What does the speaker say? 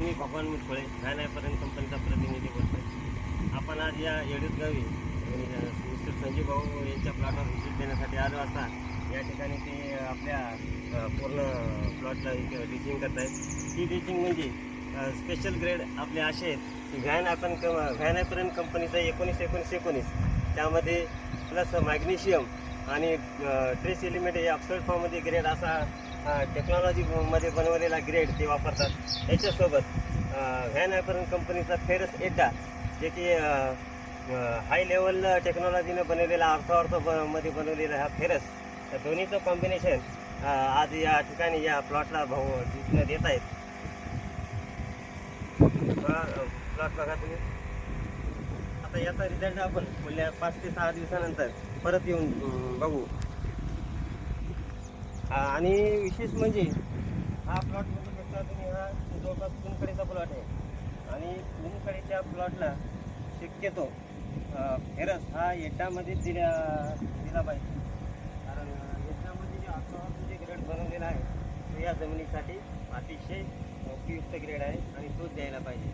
मी भगवान मुटकुळे घाण्यापर्यंत कंपनीचा प्रतिनिधी बोलतोय. आपण आज या येडूत गावी मिस्टर संजीव भाऊ यांच्या प्लॉटवर व्हिजिट देण्यासाठी आलो असता या ठिकाणी ते आपल्या पूर्ण प्लॉटला ड्रिचिंग करत आहेत. ही ड्रिचिंग म्हणजे स्पेशल ग्रेड आपले असे आहेत की घाण्यापर्यंत कंपनीचा 19-19-19 त्यामध्ये प्लस मॅग्नेशियम आणि ट्रेस एलिमेंट हे ऑक्साईड फॉर्ममध्ये ग्रेड असा टेक्नॉलॉजीमध्ये बनवलेला ग्रेड ते वापरतात. याच्यासोबत घाण्यापर्यंत कंपनीचा फेरस एड्डा जे की हाय लेवल टेक्नॉलॉजीने बनवलेला मध्ये बनवलेला हा फेरस, त्या दोन्हीचं कॉम्बिनेशन आज या ठिकाणी या प्लॉटला भाऊ दिसून देत आहेत. प्लॉट बघा तुम्ही. आता याचा रिझल्ट आपण पुढल्या 5 ते 6 दिवसानंतर परत येऊन बघू. आणि विशेष म्हणजे हा प्लॉट बघू शकता तुम्ही, हा जवळपास चुनखडीचा प्लॉट आहे आणि चुनखडीच्या प्लॉटला शक्यतो फेरस हा एड्डामध्ये दिला पाहिजे. कारण एड्डामध्ये जे ऑक्साईड जे ग्रेड बनवलेला आहे तो या जमिनीसाठी अतिशय उपयुक्त ग्रेड आहे आणि तोच द्यायला पाहिजे.